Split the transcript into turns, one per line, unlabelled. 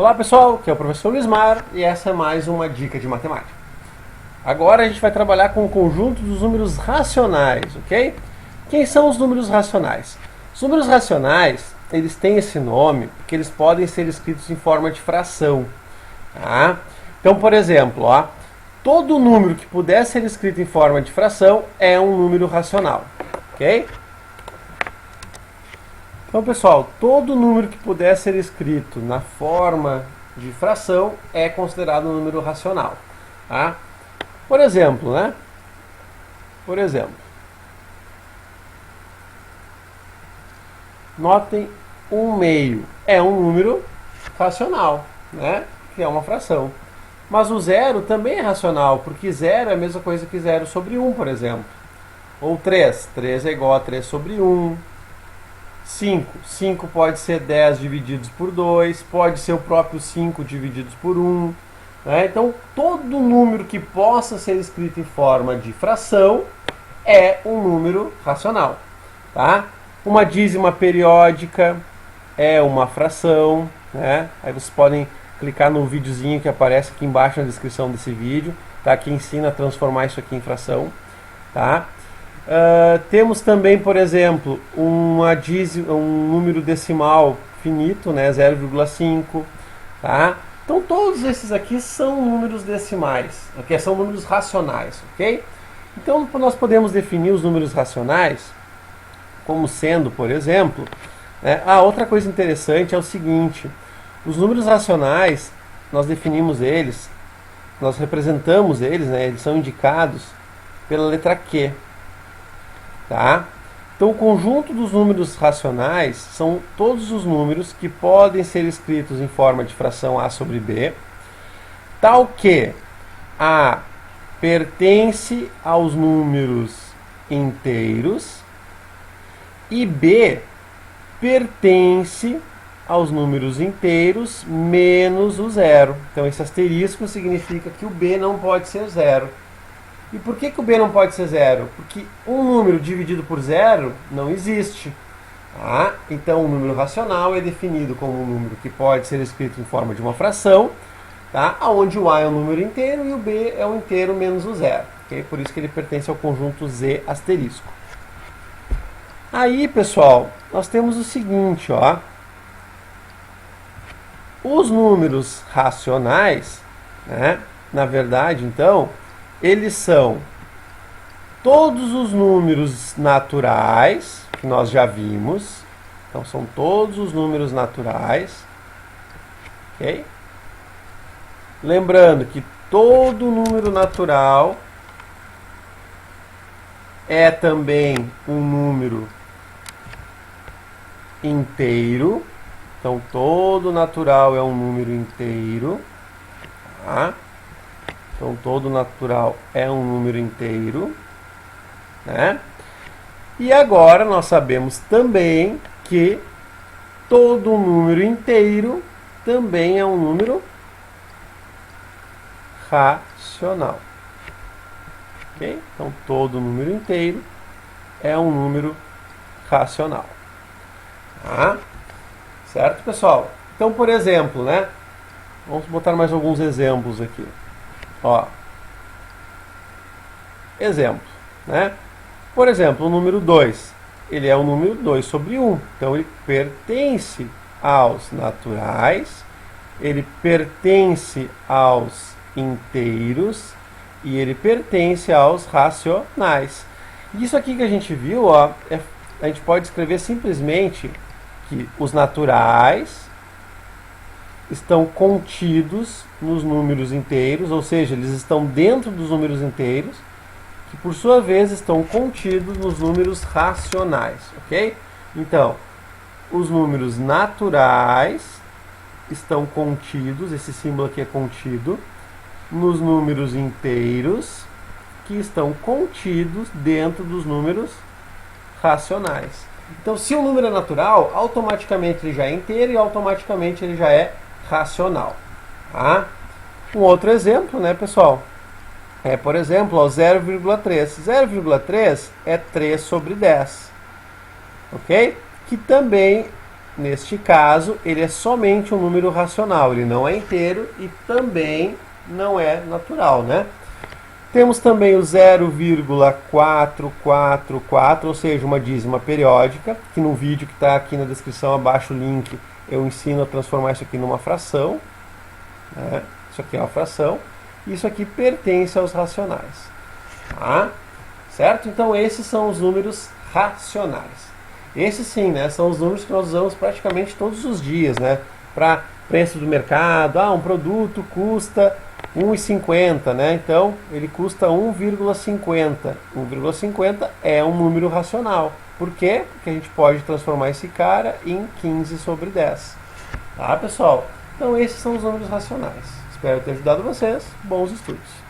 Olá pessoal, aqui é o professor Luismar e essa é mais uma dica de matemática. Agora a gente vai trabalhar com o conjunto dos números racionais, ok? Quem são os números racionais? Os números racionais, eles têm esse nome porque eles podem ser escritos em forma de fração. Tá? Então, por exemplo, todo número que puder ser escrito em forma de fração é um número racional, ok? Então, pessoal, todo número que puder ser escrito na forma de fração é considerado um número racional. Tá? Por exemplo, notem 1/2 é um número racional, né? Que é uma fração. Mas o zero também é racional, porque zero é a mesma coisa que 0 sobre 1, por exemplo. Ou 3 é igual a 3 sobre 1. 5 pode ser 10 divididos por 2, pode ser o próprio 5 divididos por 1. Né? Então, todo número que possa ser escrito em forma de fração é um número racional. Tá? Uma dízima periódica é uma fração. Né? Aí vocês podem clicar no videozinho que aparece aqui embaixo na descrição desse vídeo, tá? Que ensina a transformar isso aqui em fração. Tá? Temos também, por exemplo, um número decimal finito, né, 0,5. Tá? Então todos esses aqui são números decimais, okay? São números racionais. Okay? Então nós podemos definir os números racionais como sendo, por exemplo, outra coisa interessante é o seguinte: os números racionais, nós definimos eles, nós representamos eles, né, eles são indicados pela letra Q. Tá? Então, o conjunto dos números racionais são todos os números que podem ser escritos em forma de fração A sobre B, tal que A pertence aos números inteiros e B pertence aos números inteiros menos o zero. Então, esse asterisco significa que o B não pode ser zero. E por que o B não pode ser zero? Porque um número dividido por zero não existe. Tá? Então, o número racional é definido como um número que pode ser escrito em forma de uma fração, tá? Onde o A é um número inteiro e o B é um inteiro menos o zero. Okay? Por isso que ele pertence ao conjunto Z asterisco. Aí, pessoal, nós temos o seguinte, os números racionais, né, na verdade, então, eles são todos os números naturais, que nós já vimos. Então, são todos os números naturais. Ok? Lembrando que todo número natural é também um número inteiro. Então, todo natural é um número inteiro. Tá? Então, todo natural é um número inteiro. Né? E agora, nós sabemos também que todo número inteiro também é um número racional. Okay? Então, todo número inteiro é um número racional. Tá? Certo, pessoal? Então, por exemplo, né? Vamos botar mais alguns exemplos aqui. Exemplo, né? Por exemplo, o número 2, ele é o número 2 sobre 1, então ele pertence aos naturais, ele pertence aos inteiros e ele pertence aos racionais. Isso aqui que a gente viu, a gente pode escrever simplesmente que os naturais estão contidos nos números inteiros, ou seja, eles estão dentro dos números inteiros, que por sua vez estão contidos nos números racionais, ok? Então, os números naturais estão contidos, esse símbolo aqui é contido, nos números inteiros, que estão contidos dentro dos números racionais. Então, se o número é natural, automaticamente ele já é inteiro e automaticamente ele já é racional. Tá? Um outro exemplo, né, pessoal? Por exemplo, 0,3. 0,3 é 3 sobre 10. Ok? Que também neste caso, ele é somente um número racional, ele não é inteiro e também não é natural, né? Temos também o 0,444, ou seja, uma dízima periódica, que no vídeo que está aqui na descrição abaixo, o link, eu ensino a transformar isso aqui numa fração. Né? Isso aqui é uma fração. Isso aqui pertence aos racionais. Tá? Certo? Então esses são os números racionais. Esses sim, né, são os números que nós usamos praticamente todos os dias, né? Para preço do mercado, um produto custa 1,50, né? Então ele custa 1,50. 1,50 é um número racional. Por quê? Porque a gente pode transformar esse cara em 15 sobre 10. Tá, pessoal? Então esses são os números racionais. Espero ter ajudado vocês. Bons estudos!